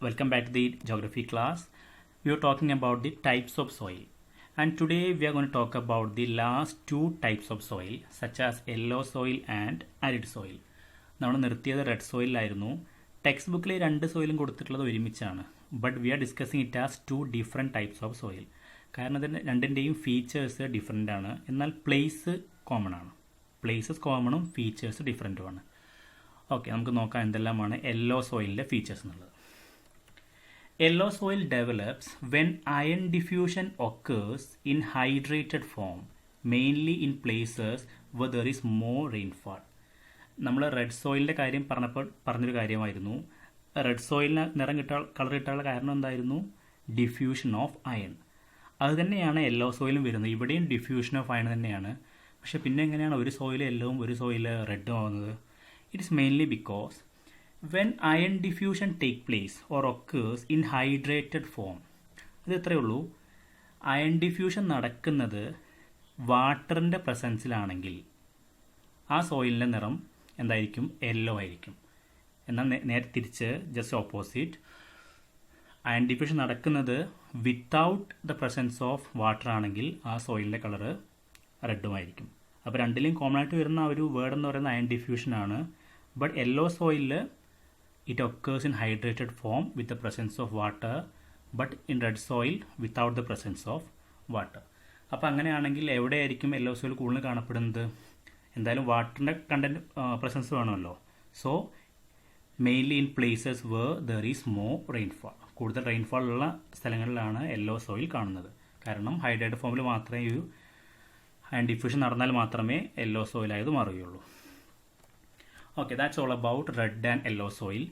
Welcome back to the geography class. We are talking about the types of soil, and today we are going to talk about the last two types of soil, such as yellow soil and arid soil. നമ്മൾ നിർത്തിയത് red സോയിലായിരുന്നു. Text ബുക്കിൽ രണ്ട് സോയിലും കൊടുത്തിട്ടുള്ളത് ഒരുമിച്ചാണ്. But we are discussing it as two different types of soil. കാരണം അതിൻ്റെ രണ്ടിൻ്റെയും ഫീച്ചേഴ്സ് ഡിഫറെൻ്റ് ആണ്, എന്നാൽ പ്ലേസ് കോമൺ ആണ്. പ്ലേസസ് കോമണും ഫീച്ചേഴ്സ് ഡിഫറെൻറ്റുമാണ്. ഓക്കെ, നമുക്ക് നോക്കാം എന്തെല്ലാമാണ് യെല്ലോ സോയിലിൻ്റെ ഫീച്ചേഴ്സ് എന്നുള്ളത്. Yellow soil develops when iron diffusion occurs in hydrated form, mainly in places where there is more rainfall. നമ്മൾ റെഡ് സോയിലിൻ്റെ കാര്യം പറഞ്ഞൊരു കാര്യമായിരുന്നു. റെഡ് സോയിലിന് കളർ കിട്ടാനുള്ള കാരണം എന്തായിരുന്നു? Diffusion of iron. അത് തന്നെയാണ് യെല്ലോ സോയിലും വരുന്നത്. ഇവിടെയും ഡിഫ്യൂഷൻ ഓഫ് അയൺ തന്നെയാണ്. പക്ഷെ പിന്നെ എങ്ങനെയാണ് ഒരു സോയിൽ യെല്ലോവും ഒരു സോയിൽ റെഡും ആവുന്നത്? It is mainly because when iron diffusion take place or occurs in hydrated form. അത് ഇത്രയേ ഉള്ളൂ. അയൺ ഡിഫ്യൂഷൻ നടക്കുന്നത് വാട്ടറിൻ്റെ പ്രസൻസിലാണെങ്കിൽ ആ സോയിലിൻ്റെ നിറം എന്തായിരിക്കും? യെല്ലോ ആയിരിക്കും. എന്നാൽ നേരെ തിരിച്ച് ജസ്റ്റ് ഓപ്പോസിറ്റ്, അയൺ ഡിഫ്യൂഷൻ നടക്കുന്നത് without the presence of water ആണെങ്കിൽ ആ സോയിലിൻ്റെ കളറ് റെഡുമായിരിക്കും. അപ്പോൾ രണ്ടിലും കോമൺ ആയിട്ട് വരുന്ന ഒരു വേർഡ് എന്ന് പറയുന്നത് അയൺ ഡിഫ്യൂഷനാണ്. ബട്ട് യെല്ലോ സോയിലിൽ it occurs in hydrated form with the presence of water, but in red soil without the presence of water. അപ്പോൾ അങ്ങനെയാണെങ്കിൽ എവിടെയായിരിക്കും യെല്ലോ സോയിൽ കൂടുതൽ കാണപ്പെടുന്നത്? എന്തായാലും വാട്ടറിൻ്റെ കണ്ടൻറ്റ് പ്രസൻസ് വേണമല്ലോ. So mainly in places where there is more rainfall. കൂടുതൽ rainfall ഉള്ള സ്ഥലങ്ങളിലാണ് യെല്ലോ സോയിൽ കാണുന്നത്. കാരണം ഹൈഡ്രേറ്റഡ് ഫോമിൽ മാത്രമേ ഈ അയൺ ഡിഫ്യൂഷൻ നടന്നാൽ മാത്രമേ യെല്ലോ സോയിലായത് മാറുകയുള്ളൂ. Okay, that's all about red and yellow soil.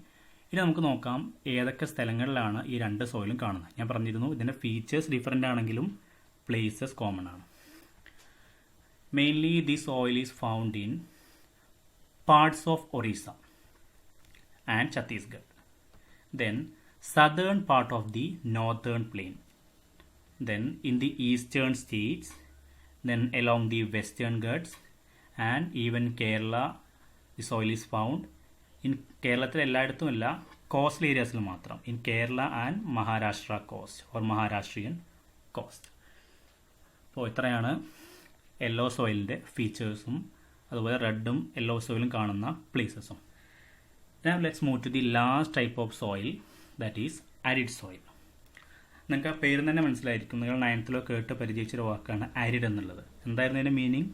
ഇനി നമുക്ക് നോക്കാം ഏതൊക്കെ സ്ഥലങ്ങളിലാണ് ഈ രണ്ട് സോയിലും കാണുന്നത്. ഞാൻ പറഞ്ഞിരുന്നു ഇതിൻ്റെ ഫീച്ചേഴ്സ് ഡിഫറെൻ്റ് ആണെങ്കിലും പ്ലേസസ് കോമൺ ആണ്. Mainly the soil is found in parts of Orissa and Chhattisgarh, then southern part of the northern plain, then in the eastern states, then along the Western Ghats and even Kerala. The soil is found in കേരളത്തിൽ എല്ലായിടത്തും അല്ല, coastal ഏരിയാസിൽ മാത്രം. In Kerala and Maharashtra coast or Maharashtrian coast. അപ്പോൾ ഇത്രയാണ് yellow സോയിലിൻ്റെ ഫീച്ചേഴ്സും അതുപോലെ റെഡും യെല്ലോ സോയിലും കാണുന്ന പ്ലേസസും. Now let's move to the last type of soil, that is arid soil. നിങ്ങൾക്ക് ആ പേര് തന്നെ മനസ്സിലായിരിക്കും. നിങ്ങൾ 9th കേട്ട് പരിചയിച്ചൊരു വാക്കാണ് ആരിഡ് എന്നുള്ളത്. എന്തായിരുന്നു അതിൻ്റെ മീനിങ്?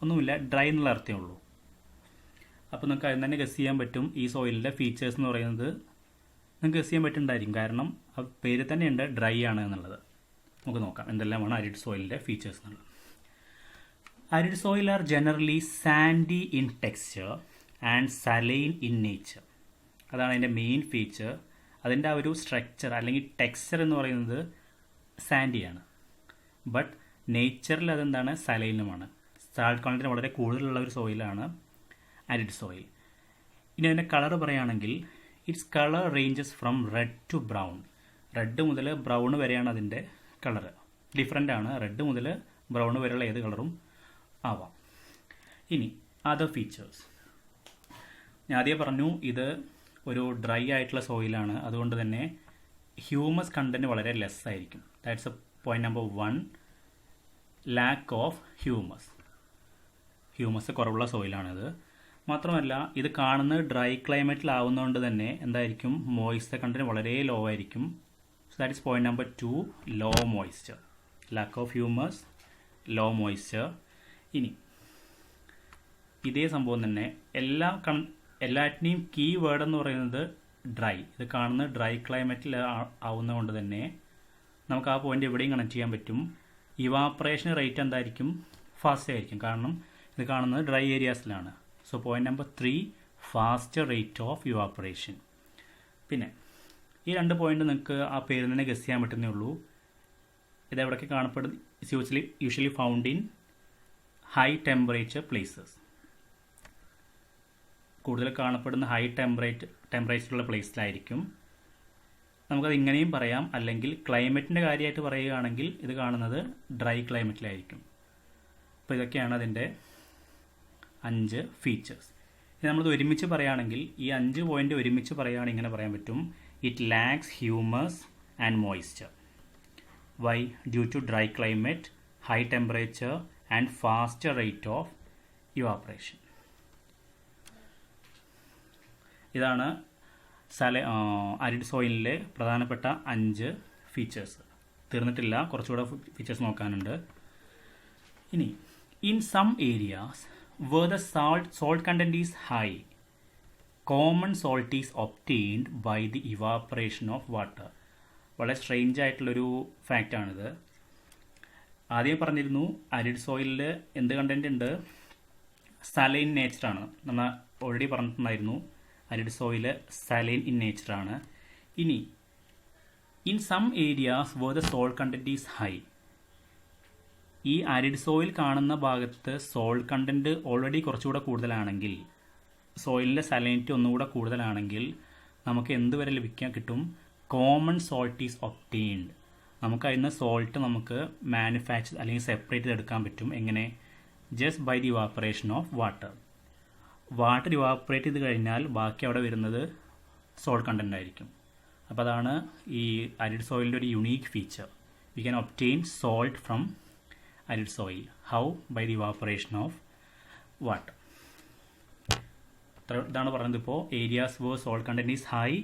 ഒന്നുമില്ല, ഡ്രൈ എന്നുള്ള അർത്ഥമേ ഉള്ളൂ. അപ്പോൾ നിങ്ങൾക്ക് അതിന് തന്നെ ഗസ് ചെയ്യാൻ പറ്റും ഈ സോയിലിൻ്റെ ഫീച്ചേഴ്സ് എന്ന് പറയുന്നത് നിങ്ങൾക്ക് ഗസ് ചെയ്യാൻ പറ്റുന്നുണ്ടായിരിക്കും. കാരണം ആ പേര് തന്നെയുണ്ട് ഡ്രൈ ആണ് എന്നുള്ളത്. നമുക്ക് നോക്കാം എന്തെല്ലാമാണ് അരിഡ് സോയിലിൻ്റെ ഫീച്ചേഴ്സ് എന്നുള്ളത്. Arid soil are generally Sandy in texture and saline in nature. അതാണ് അതിൻ്റെ മെയിൻ ഫീച്ചർ. അതിൻ്റെ ആ ഒരു സ്ട്രക്ചർ അല്ലെങ്കിൽ ടെക്സ്ചർ എന്ന് പറയുന്നത് സാൻഡിയാണ്. ബട്ട് നേച്ചറിൽ അതെന്താണ്? സലൈനുമാണ്. സാൾട്ട് കണ്ടന്റ് വളരെ കൂടുതലുള്ള ഒരു സോയിലാണ് അരിഡ് സോയിൽ. ഇനി അതിൻ്റെ കളർ പറയുകയാണെങ്കിൽ its colour ranges from red to brown. Red മുതൽ ബ്രൗൺ വരെയാണ് അതിൻ്റെ കളർ. ഡിഫറെൻ്റ് ആണ്. റെഡ് മുതൽ ബ്രൗൺ വരെയുള്ള ഏത് കളറും ആവാം. ഇനി അതർ ഫീച്ചേഴ്സ് ഞാൻ ആദ്യം പറഞ്ഞു, ഇത് ഒരു ഡ്രൈ ആയിട്ടുള്ള സോയിലാണ്. അതുകൊണ്ട് തന്നെ ഹ്യൂമസ് കണ്ടൻറ്റ് വളരെ ലെസ് ആയിരിക്കും. That's a point number 1. Lack of humus കുറവുള്ള സോയിലാണിത്. മാത്രമല്ല ഇത് കാണുന്നത് ഡ്രൈ ക്ലൈമറ്റിലാവുന്നതുകൊണ്ട് തന്നെ എന്തായിരിക്കും? മോയ്സ്ചർ കണ്ടൻറ്റ് വളരെ ലോ ആയിരിക്കും. So that is point number 2, low moisture. Lack of humus, low moisture. ഇനി ഇതേ സംഭവം തന്നെ എല്ലാറ്റിനെയും കീ വേർഡ് എന്ന് പറയുന്നത് ഡ്രൈ. ഇത് കാണുന്നത് ഡ്രൈ ക്ലൈമറ്റിൽ ആവുന്നതുകൊണ്ട് തന്നെ നമുക്ക് ആ പോയിന്റ് എവിടെയും കണക്ട് ചെയ്യാൻ പറ്റും. ഇവാപ്പറേഷൻ റേറ്റ് എന്തായിരിക്കും? ഫാസ്റ്റ് ആയിരിക്കും. കാരണം ഇത് കാണുന്നത് ഡ്രൈ ഏരിയാസിലാണ്. So point number 3, faster rate of evaporation. പിന്നെ ഈ രണ്ട് പോയിന്റ് നിങ്ങൾക്ക് ആ പേരിൽ തന്നെ ഗസ് ചെയ്യാൻ പറ്റുന്നേ ഉള്ളൂ. ഇത് എവിടെയൊക്കെ കാണപ്പെടുന്നത്? Usually found in high temperature places. കൂടുതൽ കാണപ്പെടുന്ന ഹൈ ടെമ്പറേച്ചറുള്ള പ്ലേസിലായിരിക്കും. നമുക്കത് ഇങ്ങനെയും പറയാം. അല്ലെങ്കിൽ ക്ലൈമറ്റിൻ്റെ കാര്യമായിട്ട് പറയുകയാണെങ്കിൽ ഇത് കാണുന്നത് ഡ്രൈ ക്ലൈമറ്റിലായിരിക്കും. അപ്പോൾ ഇതൊക്കെയാണ് അതിൻ്റെ 5 ഫീച്ചേഴ്സ്. നമ്മളിത് ഒരുമിച്ച് പറയുകയാണെങ്കിൽ ഈ 5 പോയിന്റ് ഒരുമിച്ച് പറയുകയാണെങ്കിൽ ഇങ്ങനെ പറയാൻ പറ്റും. It lacks humus and moisture. Why? Due to dry climate, high temperature and faster rate of evaporation. ഇതാണ് അരിഡ് സോയിലിലെ പ്രധാനപ്പെട്ട 5 ഫീച്ചേഴ്സ്. തീർന്നിട്ടില്ല, കുറച്ചുകൂടെ ഫീച്ചേഴ്സ് നോക്കാനുണ്ട്. ഇനി in some areas where the salt content is high, common salt is obtained by the evaporation of water. വളരെ strange ആയിട്ടുള്ളൊരു ഫാക്റ്റാണിത്. ആദ്യം പറഞ്ഞിരുന്നു അരിഡ് സോയിലിൽ എന്ത് കണ്ടന്റ് ഉണ്ട്? സലൈൻ നേച്ചറാണ്. നമ്മൾ ഓൾറെഡി പറഞ്ഞിട്ടുണ്ടായിരുന്നു അരിഡ് സോയിൽ സലൈൻ ഇൻ നേച്ചറാണ്. ഇനി in some areas where the salt content is high, ഈ ആരിഡ് സോയിൽ കാണുന്ന ഭാഗത്ത് സോൾട്ട് കണ്ടന്റ് ഓൾറെഡി കുറച്ചുകൂടെ കൂടുതലാണെങ്കിൽ, സോയിലിൻ്റെ സലൈനിറ്റി ഒന്നുകൂടെ കൂടുതലാണെങ്കിൽ നമുക്ക് എന്ത് വരെ ലഭിക്കാൻ കിട്ടും? Common salt is obtained. നമുക്ക് അതിന് സോൾട്ട് നമുക്ക് മാനുഫാക്ചർ അല്ലെങ്കിൽ സെപ്പറേറ്റ് ചെയ്തെടുക്കാൻ പറ്റും. എങ്ങനെ? Just by the evaporation of water. Water evaporate ചെയ്ത് കഴിഞ്ഞാൽ ബാക്കി അവിടെ വരുന്നത് സോൾട്ട് കണ്ടന്റ് ആയിരിക്കും. അപ്പോൾ അതാണ് ഈ അരിഡ് സോയിലിൻ്റെ ഒരു unique feature. We can obtain salt from arid soil. How? By the evaporation of water. ഇതാണ് പറഞ്ഞത്. ഇപ്പോൾ areas where salt content is high,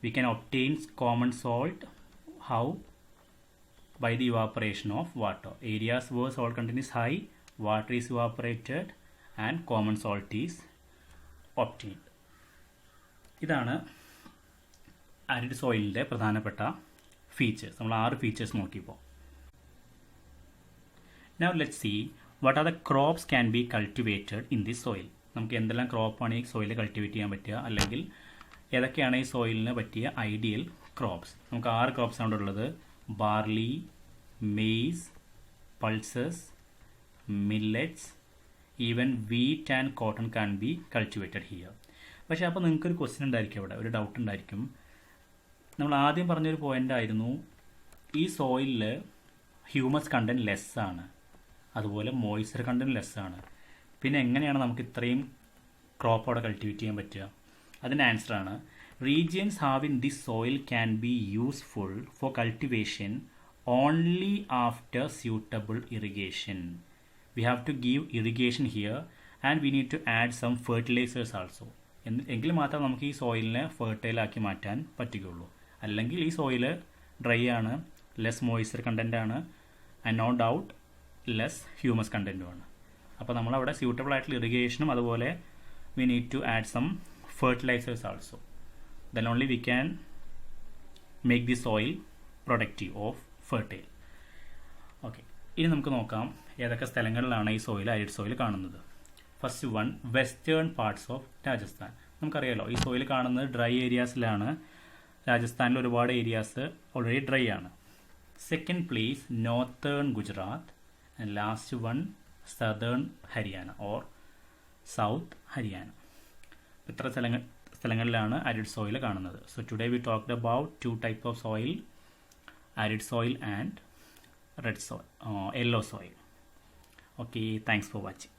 we can obtain common salt. How? By the evaporation of water. Areas where salt content is high, water is evaporated and common salt is obtained. ഇതാണ് arid സോയിലിൻ്റെ പ്രധാനപ്പെട്ട features. നമ്മൾ 6 features നോക്കിയപ്പോൾ. Now let's see what are the crops can be cultivated in this soil. നമുക്ക് എന്തെല്ലാം ക്രോപ്പാണ് ഈ സോയിലിൽ cultivate ചെയ്യാൻ പറ്റുക, അല്ലെങ്കിൽ ഏതൊക്കെയാണ് ഈ സോയിലിന് പറ്റിയ ഐഡിയൽ ക്രോപ്സ്. നമുക്ക് 6 ക്രോപ്സ് ആണ് ഉള്ളത്. Barley, maize, pulses, millets, even wheat and cotton can be cultivated here. പക്ഷേ അപ്പോൾ നിങ്ങൾക്കൊരു ക്വസ്റ്റ്യൻ ഉണ്ടായിരിക്കും, അവിടെ ഒരു ഡൗട്ട് ഉണ്ടായിരിക്കും. നമ്മൾ ആദ്യം പറഞ്ഞൊരു പോയിന്റ് ആയിരുന്നു, ഈ സോയിലിൽ ഹ്യൂമസ് കണ്ടന്റ് ലെസ് ആണ്, അതുപോലെ മോയ്സ്ചർ കണ്ടന്റ് ലെസ് ആണ്. പിന്നെ എങ്ങനെയാണ് നമുക്ക് ഇത്രയും ക്രോപ്പ് അവിടെ കൾട്ടിവേറ്റ് ചെയ്യാൻ പറ്റുക? അതിൻ്റെ ആൻസറാണ്, regions have in this soil can be useful for cultivation only after suitable irrigation. We have to give irrigation here and we need to add some fertilizers also. എങ്കിൽ മാത്രമേ നമുക്ക് ഈ സോയിലിനെ ഫെർട്ടൈലാക്കി മാറ്റാൻ പറ്റുകയുള്ളൂ. അല്ലെങ്കിൽ ഈ സോയിൽ ഡ്രൈ ആണ്, ലെസ് മോയ്സ്ചർ കണ്ടൻ്റ് ആണ്, and no doubt less humus കണ്ടൻറ്റുമാണ്. അപ്പോൾ നമ്മളവിടെ സ്യൂട്ടബിൾ ആയിട്ടുള്ള ഇറിഗേഷനും അതുപോലെ we need to add some fertilizers also. Then only we can make the soil productive of fertile. Okay, ഇനി നമുക്ക് നോക്കാം ഏതൊക്കെ സ്ഥലങ്ങളിലാണ് ഈ സോയിൽ അരിഡ് സോയിൽ കാണുന്നത്. First one, western parts of Rajasthan. നമുക്കറിയാലോ ഈ സോയിൽ കാണുന്നത് ഡ്രൈ ഏരിയാസിലാണ്. രാജസ്ഥാനിൽ ഒരുപാട് ഏരിയാസ് ഓൾറെഡി ഡ്രൈ ആണ്. Second place northern Gujarat, and last one southern Haryana or south Haryana. ഇത്ര സ്ഥലങ്ങളിലാണ് അരിഡ് സോയിൽ കാണുന്നത്. So today we talked about 2 types of soil, arid soil and red soil, yellow soil. Okay, thanks for watching.